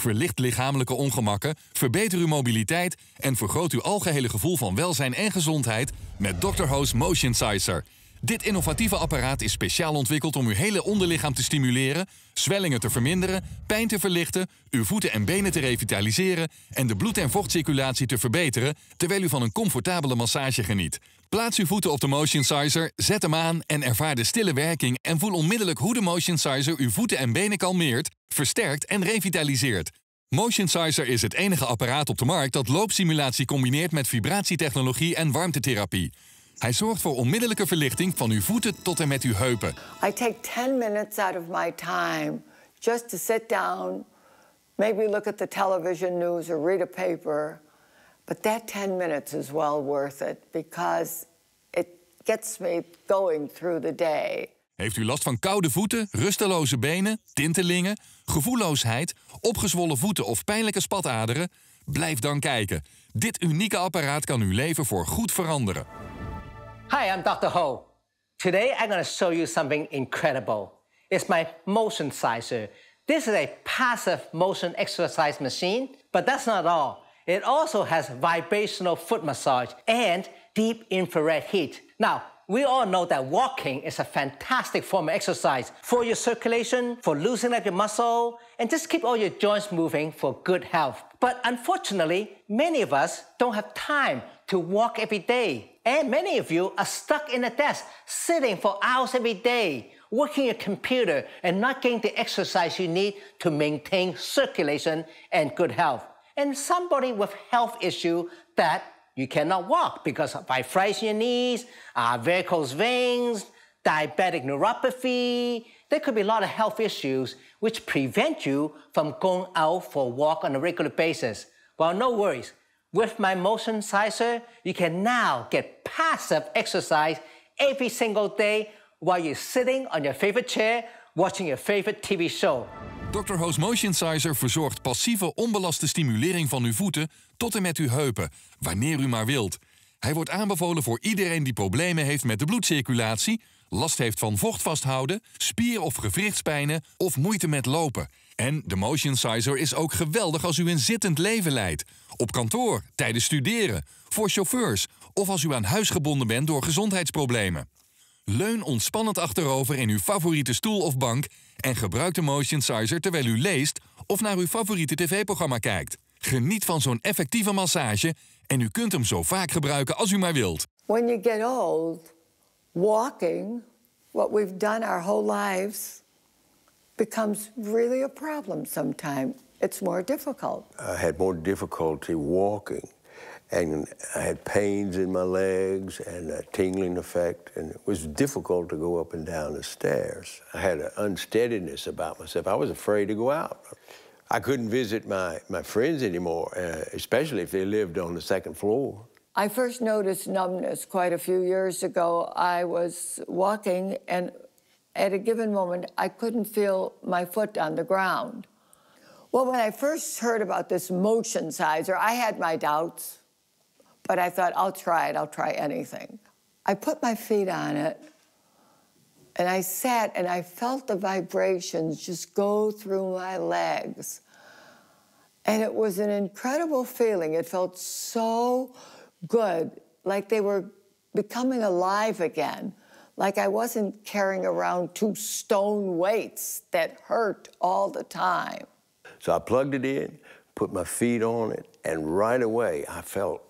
verlicht lichamelijke ongemakken, verbeter uw mobiliteit en vergroot uw algehele gevoel van welzijn en gezondheid met Dr. Ho's MotionCiser. Dit innovatieve apparaat is speciaal ontwikkeld om uw hele onderlichaam te stimuleren, zwellingen te verminderen, pijn te verlichten, uw voeten en benen te revitaliseren en de bloed- en vochtcirculatie te verbeteren, terwijl u van een comfortabele massage geniet. Plaats uw voeten op de MotionCiser, zet hem aan en ervaar de stille werking en voel onmiddellijk hoe de MotionCiser uw voeten en benen kalmeert, versterkt en revitaliseert. MotionCiser is het enige apparaat op de markt dat loopsimulatie combineert met vibratietechnologie en warmtetherapie. Hij zorgt voor onmiddellijke verlichting van uw voeten tot en met uw heupen. I take 10 minutes out of my time just to sit down, maybe look at the television news or read a paper. But that 10 minutes is well worth it because it gets me going through the day. Heeft u last van koude voeten, rusteloze benen, tintelingen, gevoelloosheid, opgezwollen voeten of pijnlijke spataderen? Blijf dan kijken. Dit unieke apparaat kan uw leven voor goed veranderen. Hi, I'm Dr. Ho. Today I'm going to show you something incredible. It's my MotionCiser. This is a passive motion exercise machine, but that's not all. It also has vibrational foot massage and deep infrared heat. Now, we all know that walking is a fantastic form of exercise for your circulation, for loosening up your muscle, and just keep all your joints moving for good health. But unfortunately, many of us don't have time to walk every day. And many of you are stuck in a desk, sitting for hours every day, working your computer and not getting the exercise you need to maintain circulation and good health. And somebody with health issue that you cannot walk because of arthritis in your knees, varicose veins, diabetic neuropathy. There could be a lot of health issues which prevent you from going out for a walk on a regular basis. Well, no worries. With my MotionCiser, you can now get passive exercise every single day while you're sitting on your favorite chair, watching your favorite TV show. Dr. Ho's MotionCiser verzorgt passieve, onbelaste stimulering van uw voeten tot en met uw heupen, wanneer u maar wilt. Hij wordt aanbevolen voor iedereen die problemen heeft met de bloedcirculatie, last heeft van vocht vasthouden, spier- of gewrichtspijnen of moeite met lopen. En de MotionCiser is ook geweldig als u een zittend leven leidt. Op kantoor, tijdens studeren, voor chauffeurs of als u aan huis gebonden bent door gezondheidsproblemen. Leun ontspannend achterover in uw favoriete stoel of bank en gebruik de MotionCiser terwijl u leest of naar uw favoriete tv-programma kijkt. Geniet van zo'n effectieve massage en u kunt hem zo vaak gebruiken als u maar wilt. When you get old, walking, what we've done our whole lives, becomes really a problem sometimes. It's more difficult. I had more difficulty walking. And I had pains in my legs and a tingling effect, and it was difficult to go up and down the stairs. I had an unsteadiness about myself. I was afraid to go out. I couldn't visit my friends anymore, especially if they lived on the second floor. I first noticed numbness quite a few years ago. I was walking, and at a given moment, I couldn't feel my foot on the ground. Well, when I first heard about this MotionCiser, I had my doubts. But I thought, I'll try it. I'll try anything. I put my feet on it, and I sat, and I felt the vibrations just go through my legs. And it was an incredible feeling. It felt so good, like they were becoming alive again, like I wasn't carrying around 2 stone weights that hurt all the time. So I plugged it in, put my feet on it, and right away I felt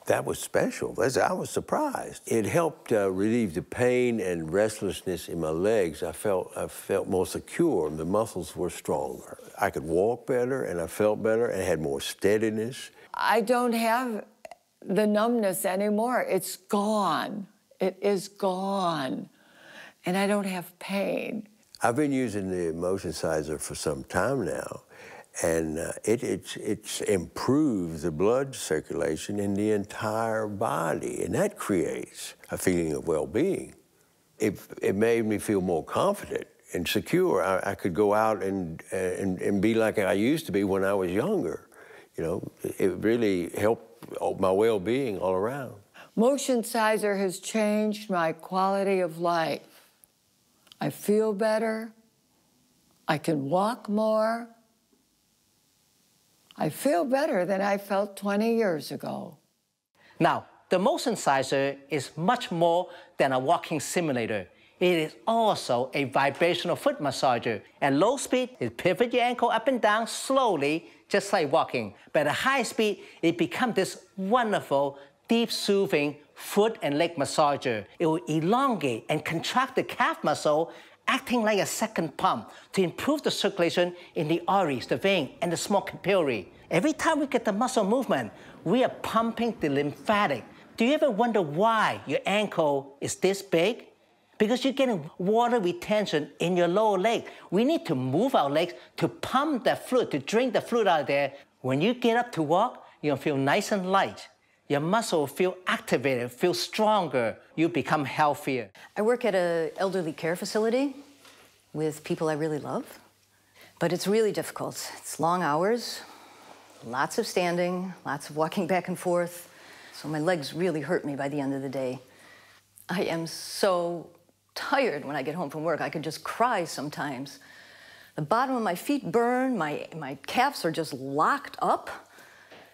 that was special. I was surprised. It helped relieve the pain and restlessness in my legs. I felt more secure. The muscles were stronger. I could walk better, and I felt better, and had more steadiness. I don't have the numbness anymore. It's gone. It is gone. And I don't have pain. I've been using the MotionCiser for some time now, and it's improved the blood circulation in the entire body, and that creates a feeling of well-being. It made me feel more confident and secure. I could go out and be like I used to be when I was younger. You know, it really helped my well-being all around. MotionCiser has changed my quality of life. I feel better. I can walk more. I feel better than I felt 20 years ago. Now, the MotionCiser is much more than a walking simulator. It is also a vibrational foot massager. At low speed, it pivots your ankle up and down slowly, just like walking. But at high speed, it becomes this wonderful, deep soothing foot and leg massager. It will elongate and contract the calf muscle, acting like a second pump to improve the circulation in the arteries, the vein, and the small capillary. Every time we get the muscle movement, we are pumping the lymphatic. Do you ever wonder why your ankle is this big? Because you're getting water retention in your lower leg. We need to move our legs to pump that fluid, to drink the fluid out of there. When you get up to walk, you'll feel nice and light. Your muscle will feel activated, feel stronger. You become healthier. I work at an elderly care facility with people I really love. But it's really difficult. It's long hours, lots of standing, lots of walking back and forth. So my legs really hurt me by the end of the day. I am so tired when I get home from work. I could just cry sometimes. The bottom of my feet burn, my calves are just locked up.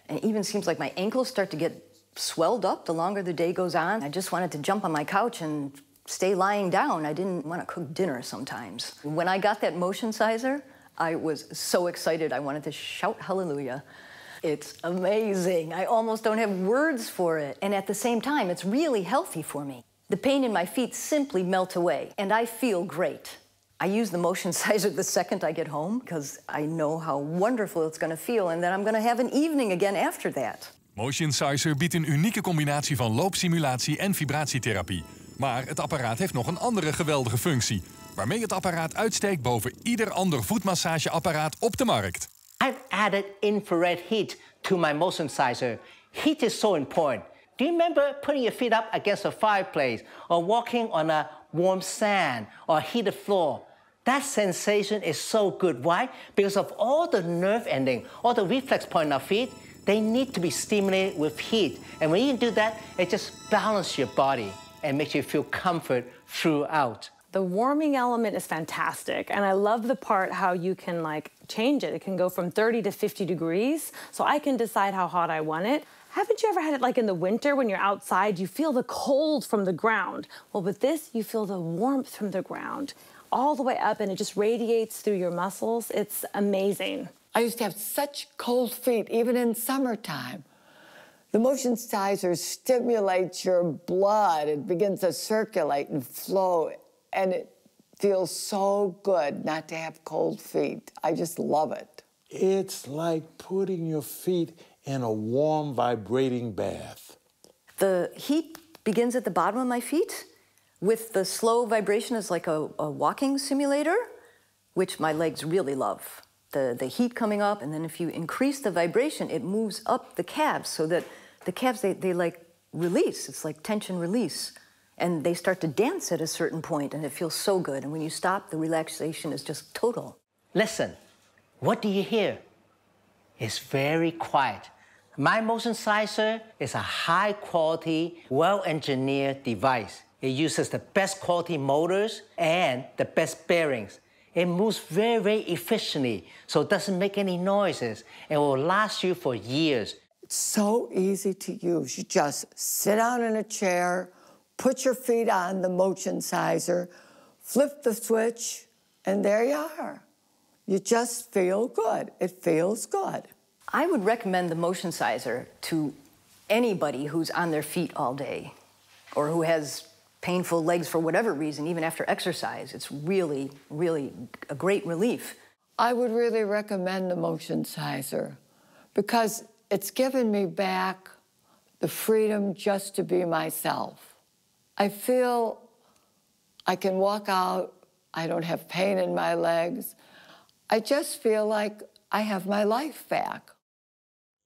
And it even seems like my ankles start to get swelled up the longer the day goes on. I just wanted to jump on my couch and stay lying down. I didn't want to cook dinner sometimes. When I got that MotionCiser, I was so excited. I wanted to shout hallelujah. It's amazing. I almost don't have words for it. And at the same time, it's really healthy for me. The pain in my feet simply melt away, and I feel great. I use the MotionCiser the second I get home because I know how wonderful it's going to feel and that I'm going to have an evening again after that. MotionCiser biedt een unieke combinatie van loopsimulatie en vibratietherapie. Maar het apparaat heeft nog een andere geweldige functie, waarmee het apparaat uitsteekt boven ieder ander voetmassageapparaat op de markt. I've added infrared heat to my MotionCiser. Heat is so important. Do you remember putting your feet up against a fireplace or walking on a warm sand or heated floor? That sensation is so good. Why? Because of all the nerve ending, all the reflex point in our feet, they need to be stimulated with heat. And when you do that, it just balances your body and makes you feel comfort throughout. The warming element is fantastic, and I love the part how you can change it. It can go from 30 to 50 degrees, so I can decide how hot I want it. Haven't you ever had it in the winter when you're outside, you feel the cold from the ground? Well, with this, you feel the warmth from the ground all the way up, and it just radiates through your muscles. It's amazing. I used to have such cold feet, even in summertime. The MotionCiser stimulates your blood. It begins to circulate and flow, and it feels so good not to have cold feet. I just love it. It's like putting your feet in a warm, vibrating bath. The heat begins at the bottom of my feet with the slow vibration as like a walking simulator, which my legs really love. The heat coming up, and then if you increase the vibration, it moves up the calves so that the calves, they release. It's like tension release. And they start to dance at a certain point, and it feels so good. And when you stop, the relaxation is just total. Listen, what do you hear? It's very quiet. My MotionCiser is a high-quality, well-engineered device. It uses the best quality motors and the best bearings. It moves very, very efficiently, so it doesn't make any noises, and will last you for years. It's so easy to use. You just sit down in a chair, put your feet on the MotionCiser, flip the switch, and there you are. You just feel good. It feels good. I would recommend the MotionCiser to anybody who's on their feet all day or who has painful legs for whatever reason, even after exercise. It's really, really a great relief. I would really recommend the MotionCiser because it's given me back the freedom just to be myself. I feel I can walk out. I don't have pain in my legs. I just feel like I have my life back.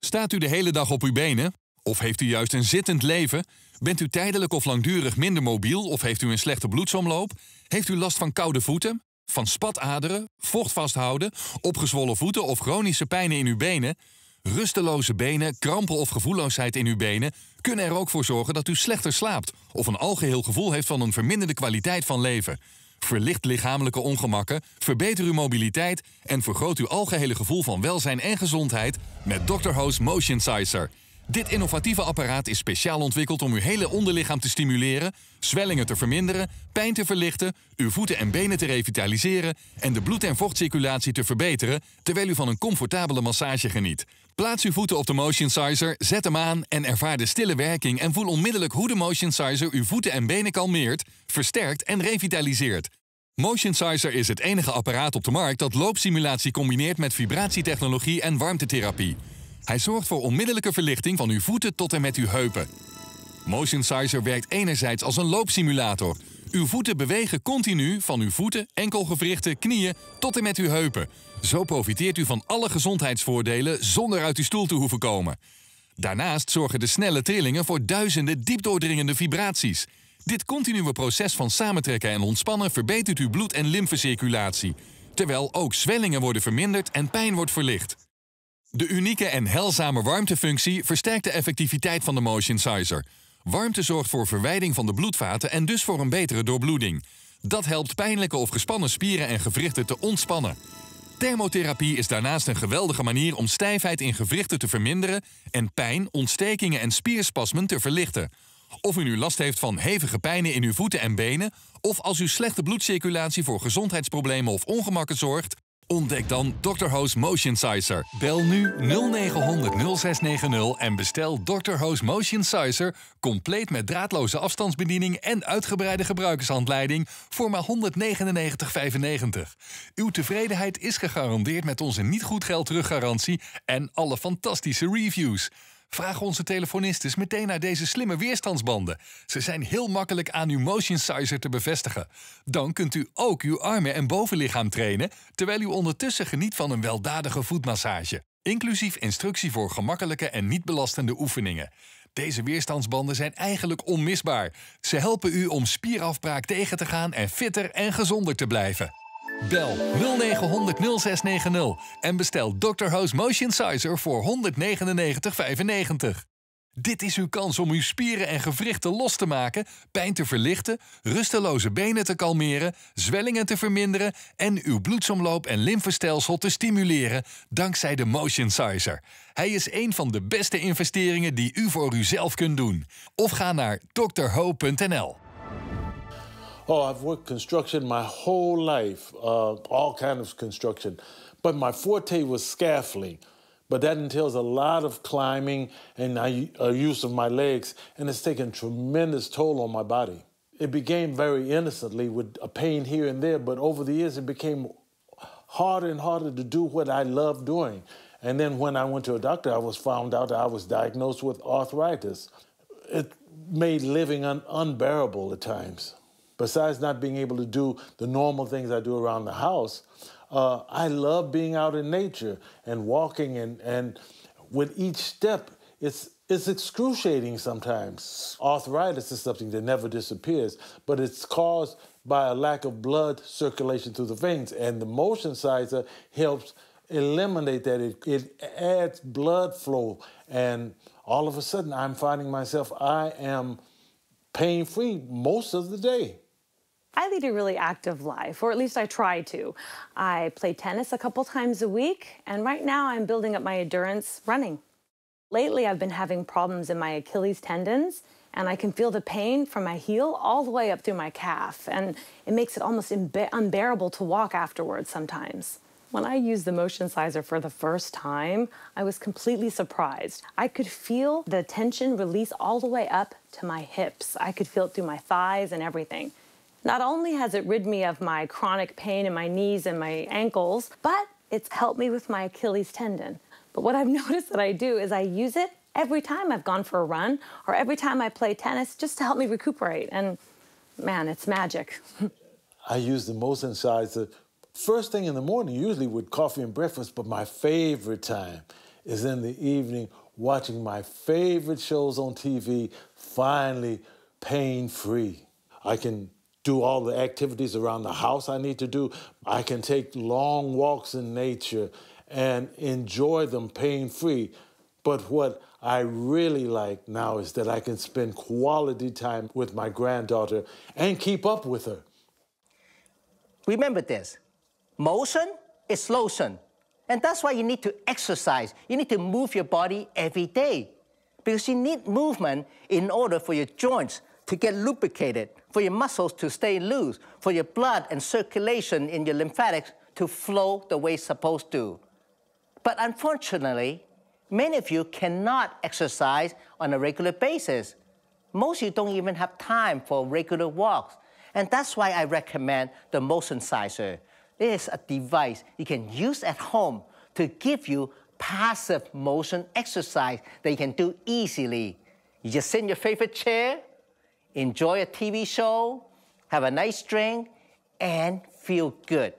Staat u de hele dag op uw benen? Of heeft u juist een zittend leven? Bent u tijdelijk of langdurig minder mobiel of heeft u een slechte bloedsomloop? Heeft u last van koude voeten, van spataderen, vocht vasthouden, opgezwollen voeten of chronische pijnen in uw benen? Rusteloze benen, krampen of gevoelloosheid in uw benen kunnen er ook voor zorgen dat u slechter slaapt of een algeheel gevoel heeft van een verminderde kwaliteit van leven. verlicht lichamelijke ongemakken, verbeter uw mobiliteit en vergroot uw algehele gevoel van welzijn en gezondheid met Dr. Ho's MotionCiser. Dit innovatieve apparaat is speciaal ontwikkeld om uw hele onderlichaam te stimuleren, zwellingen te verminderen, pijn te verlichten, uw voeten en benen te revitaliseren en de bloed- en vochtcirculatie te verbeteren, terwijl u van een comfortabele massage geniet. Plaats uw voeten op de MotionCiser, zet hem aan en ervaar de stille werking en voel onmiddellijk hoe de MotionCiser uw voeten en benen kalmeert, versterkt en revitaliseert. MotionCiser is het enige apparaat op de markt dat loopsimulatie combineert met vibratietechnologie en warmtetherapie. Hij zorgt voor onmiddellijke verlichting van uw voeten tot en met uw heupen. MotionCiser werkt enerzijds als een loopsimulator. Uw voeten bewegen continu van uw voeten, enkelgewrichten, knieën tot en met uw heupen. Zo profiteert u van alle gezondheidsvoordelen zonder uit uw stoel te hoeven komen. Daarnaast zorgen de snelle trillingen voor duizenden diepdoordringende vibraties. Dit continue proces van samentrekken en ontspannen verbetert uw bloed- en lymfecirculatie, terwijl ook zwellingen worden verminderd en pijn wordt verlicht. De unieke en heilzame warmtefunctie versterkt de effectiviteit van de MotionCiser. Warmte zorgt voor verwijding van de bloedvaten en dus voor een betere doorbloeding. Dat helpt pijnlijke of gespannen spieren en gewrichten te ontspannen. Thermotherapie is daarnaast een geweldige manier om stijfheid in gewrichten te verminderen en pijn, ontstekingen en spierspasmen te verlichten. Of u nu last heeft van hevige pijnen in uw voeten en benen, of als uw slechte bloedcirculatie voor gezondheidsproblemen of ongemakken zorgt, ontdek dan Dr. Ho's MotionCiser. Bel nu 0900 0690 en bestel Dr. Ho's MotionCiser compleet met draadloze afstandsbediening en uitgebreide gebruikershandleiding voor maar €199,95. Uw tevredenheid is gegarandeerd met onze niet goed geld teruggarantie en alle fantastische reviews. Vraag onze telefonistes meteen naar deze slimme weerstandsbanden. Ze zijn heel makkelijk aan uw MotionCiser te bevestigen. Dan kunt u ook uw armen en bovenlichaam trainen, terwijl u ondertussen geniet van een weldadige voetmassage. Inclusief instructie voor gemakkelijke en niet belastende oefeningen. Deze weerstandsbanden zijn eigenlijk onmisbaar. Ze helpen u om spierafbraak tegen te gaan en fitter en gezonder te blijven. Bel 0900 0690 en bestel Dr. Ho's MotionCiser voor €199,95. Dit is uw kans om uw spieren en gewrichten los te maken, pijn te verlichten, rusteloze benen te kalmeren, zwellingen te verminderen en uw bloedsomloop en lymfestelsel te stimuleren dankzij de MotionCiser. Hij is een van de beste investeringen die u voor uzelf kunt doen. Of ga naar drho.nl. Oh, I've worked construction my whole life, all kinds of construction. But my forte was scaffolding. But that entails a lot of climbing and use of my legs, and it's taken a tremendous toll on my body. It began very innocently with a pain here and there, but over the years it became harder and harder to do what I love doing. And then when I went to a doctor, I found out I was diagnosed with arthritis. It made living unbearable at times. Besides not being able to do the normal things I do around the house, I love being out in nature and walking, and with each step, it's excruciating sometimes. Arthritis is something that never disappears, but it's caused by a lack of blood circulation through the veins, and the MotionCiser helps eliminate that. It adds blood flow, and all of a sudden, I'm finding myself, I am pain-free most of the day. I lead a really active life, or at least I try to. I play tennis a couple times a week, and right now I'm building up my endurance running. Lately, I've been having problems in my Achilles tendons, and I can feel the pain from my heel all the way up through my calf, and it makes it almost unbearable to walk afterwards sometimes. When I used the MotionCiser for the first time, I was completely surprised. I could feel the tension release all the way up to my hips. I could feel it through my thighs and everything. Not only has it rid me of my chronic pain in my knees and my ankles, but it's helped me with my Achilles tendon. But what I've noticed that I do is I use it every time I've gone for a run or every time I play tennis just to help me recuperate. And man, it's magic. I use the MotionCiser first thing in the morning, usually with coffee and breakfast, but my favorite time is in the evening watching my favorite shows on TV, finally pain-free. I can do all the activities around the house I need to do. I can take long walks in nature and enjoy them pain-free. But what I really like now is that I can spend quality time with my granddaughter and keep up with her. Remember this, motion is lotion. And that's why you need to exercise. You need to move your body every day because you need movement in order for your joints to get lubricated, for your muscles to stay loose, for your blood and circulation in your lymphatics to flow the way it's supposed to. But unfortunately, many of you cannot exercise on a regular basis. Most of you don't even have time for regular walks. And that's why I recommend the MotionCiser. It is a device you can use at home to give you passive motion exercise that you can do easily. You just sit in your favorite chair, enjoy a TV show, have a nice drink, and feel good.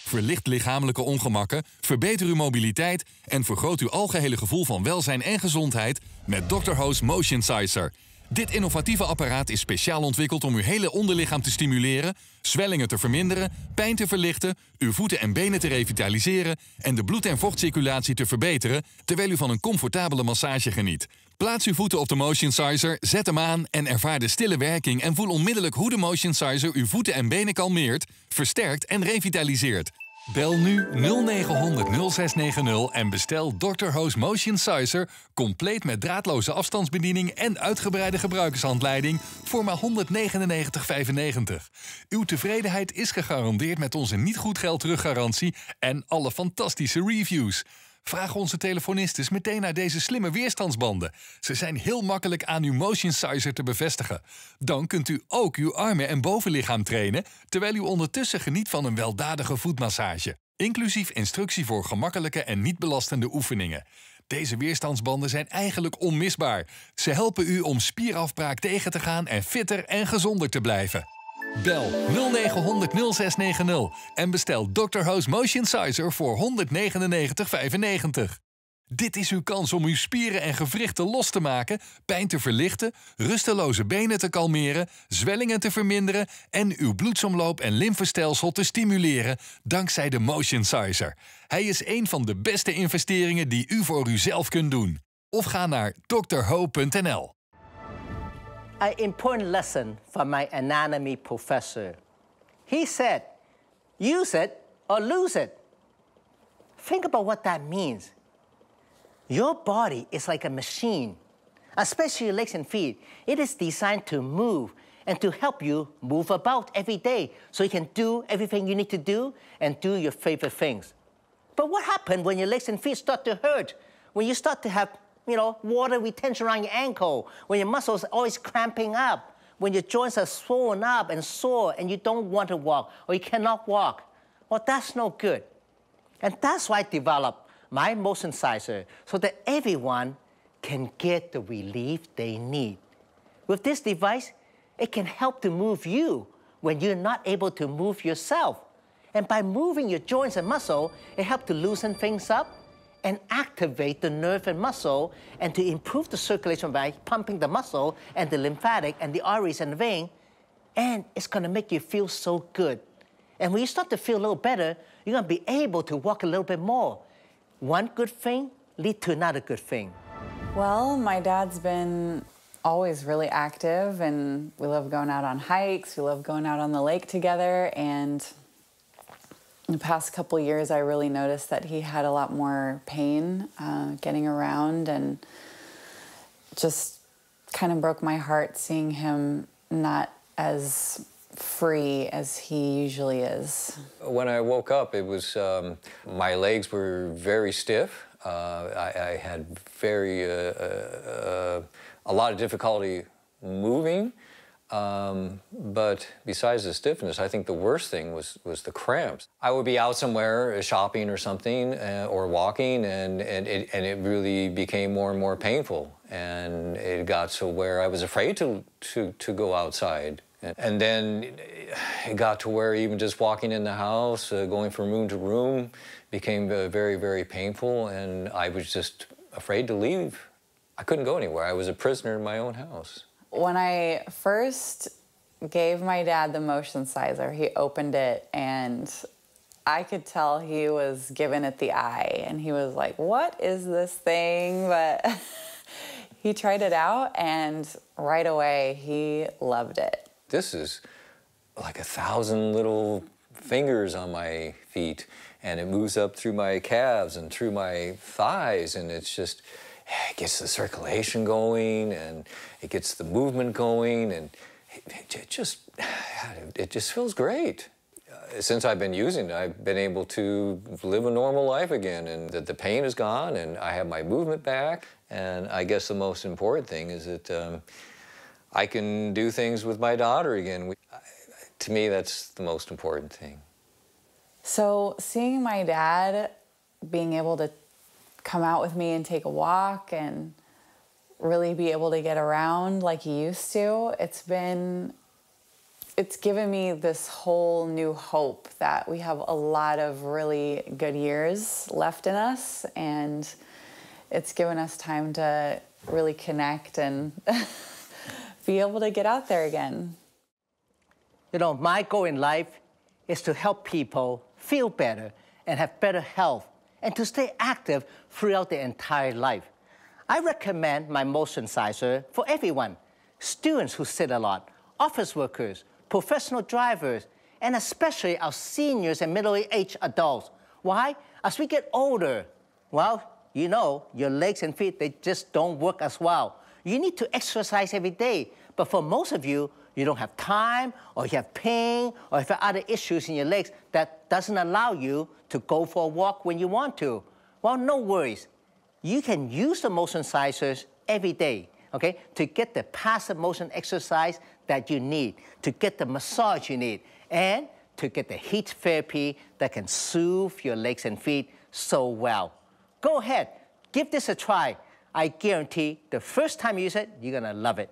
Verlicht lichamelijke ongemakken, verbeter uw mobiliteit en vergroot uw algehele gevoel van welzijn en gezondheid met Dr. Ho's MotionCiser. Dit innovatieve apparaat is speciaal ontwikkeld om uw hele onderlichaam te stimuleren, zwellingen te verminderen, pijn te verlichten, uw voeten en benen te revitaliseren en de bloed- en vochtcirculatie te verbeteren, terwijl u van een comfortabele massage geniet. Plaats uw voeten op de MotionCiser, zet hem aan en ervaar de stille werking en voel onmiddellijk hoe de MotionCiser uw voeten en benen kalmeert, versterkt en revitaliseert. Bel nu 0900 0690 en bestel Dr. Ho's MotionCiser compleet met draadloze afstandsbediening en uitgebreide gebruikershandleiding voor maar €199,95. Uw tevredenheid is gegarandeerd met onze niet goed geld teruggarantie en alle fantastische reviews. Vraag onze telefonistes meteen naar deze slimme weerstandsbanden. Ze zijn heel makkelijk aan uw MotionCiser te bevestigen. Dan kunt u ook uw armen en bovenlichaam trainen, terwijl u ondertussen geniet van een weldadige voetmassage. Inclusief instructie voor gemakkelijke en niet belastende oefeningen. Deze weerstandsbanden zijn eigenlijk onmisbaar. Ze helpen u om spierafbraak tegen te gaan en fitter en gezonder te blijven. Bel 0900 0690 en bestel Dr. Ho's MotionCiser voor €199,95. Dit is uw kans om uw spieren en gewrichten los te maken, pijn te verlichten, rusteloze benen te kalmeren, zwellingen te verminderen en uw bloedsomloop en lymfestelsel te stimuleren dankzij de MotionCiser. Hij is een van de beste investeringen die u voor uzelf kunt doen. Of ga naar drho.nl. An important lesson from my anatomy professor. He said, use it or lose it. Think about what that means. Your body is like a machine, especially your legs and feet. It is designed to move and to help you move about every day so you can do everything you need to do and do your favorite things. But what happens when your legs and feet start to hurt? When you start to have water retention around your ankle, when your muscles are always cramping up, when your joints are swollen up and sore and you don't want to walk or you cannot walk. Well, that's no good. And that's why I developed my MotionCiser so that everyone can get the relief they need. With this device, it can help to move you when you're not able to move yourself. And by moving your joints and muscle, it helps to loosen things up and activate the nerve and muscle and to improve the circulation by pumping the muscle and the lymphatic and the arteries and the vein. And it's going to make you feel so good. And when you start to feel a little better, you're going to be able to walk a little bit more. One good thing leads to another good thing. Well, my dad's been always really active, and we love going out on hikes. We love going out on the lake together. And in the past couple years, I really noticed that he had a lot more pain getting around, and just kind of broke my heart seeing him not as free as he usually is. When I woke up, it was my legs were very stiff. I had a lot of difficulty moving. But besides the stiffness, I think the worst thing was the cramps. I would be out somewhere shopping or something or walking, and it really became more and more painful. And it got to where I was afraid to go outside. And then it got to where even just walking in the house, going from room to room, became very, very painful, and I was just afraid to leave. I couldn't go anywhere. I was a prisoner in my own house. When I first gave my dad the MotionCiser, he opened it, and I could tell he was giving it the eye, and he was like, what is this thing? But he tried it out, and right away, he loved it. This is like 1,000 little fingers on my feet, and it moves up through my calves and through my thighs, and it gets the circulation going, and it gets the movement going, and it just feels great. Since I've been using it, I've been able to live a normal life again, and the pain is gone, and I have my movement back. And I guess the most important thing is that I can do things with my daughter again. To me, that's the most important thing. So seeing my dad being able to come out with me and take a walk and really be able to get around like he used to, it's given me this whole new hope that we have a lot of really good years left in us, and it's given us time to really connect and be able to get out there again. You know, my goal in life is to help people feel better and have better health and to stay active throughout their entire life. I recommend my MotionCiser for everyone: students who sit a lot, office workers, professional drivers, and especially our seniors and middle-aged adults. Why? As we get older, well, you know, your legs and feet, they just don't work as well. You need to exercise every day, but for most of you, you don't have time, or you have pain, or you have other issues in your legs that doesn't allow you to go for a walk when you want to. Well, no worries. You can use the MotionCisers every day, okay, to get the passive motion exercise that you need, to get the massage you need, and to get the heat therapy that can soothe your legs and feet so well. Go ahead, give this a try. I guarantee the first time you use it, you're gonna love it.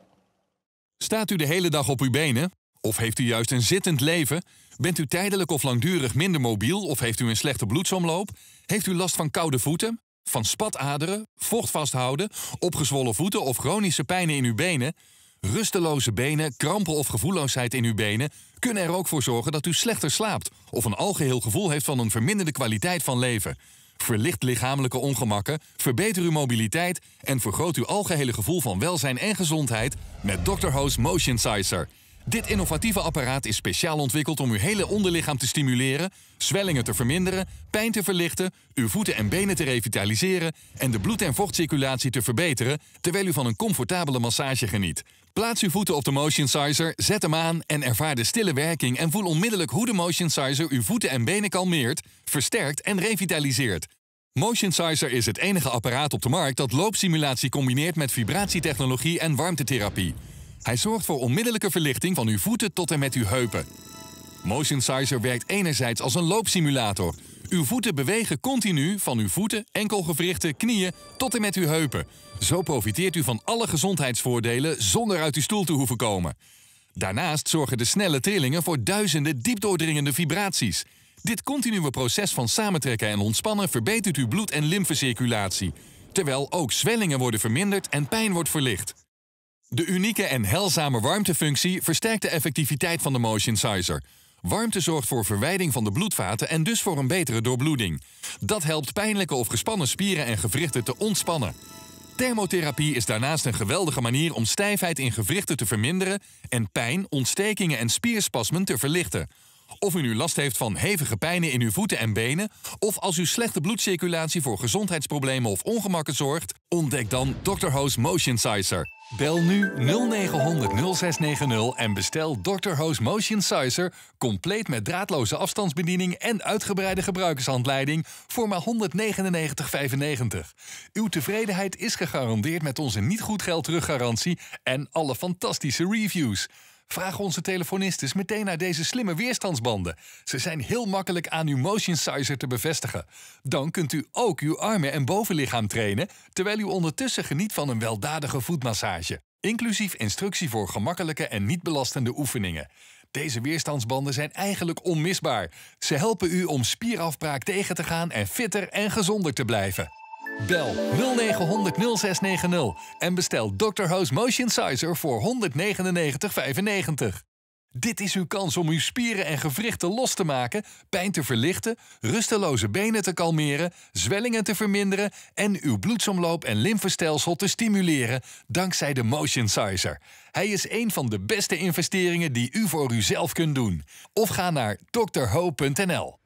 Staat u de hele dag op uw benen? Of heeft u juist een zittend leven? Bent u tijdelijk of langdurig minder mobiel of heeft u een slechte bloedsomloop? Heeft u last van koude voeten? Van spataderen? Vocht vasthouden? Opgezwollen voeten of chronische pijnen in uw benen? Rusteloze benen, krampen of gevoelloosheid in uw benen kunnen er ook voor zorgen dat u slechter slaapt of een algeheel gevoel heeft van een verminderde kwaliteit van leven. Verlicht lichamelijke ongemakken, verbeter uw mobiliteit en vergroot uw algehele gevoel van welzijn en gezondheid met Dr. Ho's MotionCiser. Dit innovatieve apparaat is speciaal ontwikkeld om uw hele onderlichaam te stimuleren, zwellingen te verminderen, pijn te verlichten, uw voeten en benen te revitaliseren en de bloed- en vochtcirculatie te verbeteren, terwijl u van een comfortabele massage geniet. Plaats uw voeten op de MotionCiser, zet hem aan en ervaar de stille werking en voel onmiddellijk hoe de MotionCiser uw voeten en benen kalmeert, versterkt en revitaliseert. MotionCiser is het enige apparaat op de markt dat loopsimulatie combineert met vibratietechnologie en warmtetherapie. Hij zorgt voor onmiddellijke verlichting van uw voeten tot en met uw heupen. MotionCiser werkt enerzijds als een loopsimulator. Uw voeten bewegen continu van uw voeten, enkelgewrichten, knieën tot en met uw heupen. Zo profiteert u van alle gezondheidsvoordelen zonder uit uw stoel te hoeven komen. Daarnaast zorgen de snelle trillingen voor duizenden diepdoordringende vibraties. Dit continue proces van samentrekken en ontspannen verbetert uw bloed- en lymfecirculatie, terwijl ook zwellingen worden verminderd en pijn wordt verlicht. De unieke en heilzame warmtefunctie versterkt de effectiviteit van de MotionCiser. Warmte zorgt voor verwijding van de bloedvaten en dus voor een betere doorbloeding. Dat helpt pijnlijke of gespannen spieren en gewrichten te ontspannen. Thermotherapie is daarnaast een geweldige manier om stijfheid in gewrichten te verminderen en pijn, ontstekingen en spierspasmen te verlichten. Of u nu last heeft van hevige pijnen in uw voeten en benen, of als uw slechte bloedcirculatie voor gezondheidsproblemen of ongemakken zorgt, ontdek dan Dr. Ho's MotionCiser. Bel nu 0900 0690 en bestel Dr. Ho's MotionCiser compleet met draadloze afstandsbediening en uitgebreide gebruikershandleiding voor maar €199,95. Uw tevredenheid is gegarandeerd met onze niet goed geld teruggarantie en alle fantastische reviews. Vraag onze telefonistes meteen naar deze slimme weerstandsbanden. Ze zijn heel makkelijk aan uw MotionCiser te bevestigen. Dan kunt u ook uw armen en bovenlichaam trainen, terwijl u ondertussen geniet van een weldadige voetmassage. Inclusief instructie voor gemakkelijke en niet belastende oefeningen. Deze weerstandsbanden zijn eigenlijk onmisbaar. Ze helpen u om spierafbraak tegen te gaan en fitter en gezonder te blijven. Bel 0900 0690 en bestel Dr. Ho's MotionCiser voor €199,95. Dit is uw kans om uw spieren en gewrichten los te maken, pijn te verlichten, rusteloze benen te kalmeren, zwellingen te verminderen en uw bloedsomloop en lymfestelsel te stimuleren dankzij de MotionCiser. Hij is een van de beste investeringen die u voor uzelf kunt doen. Of ga naar drho.nl.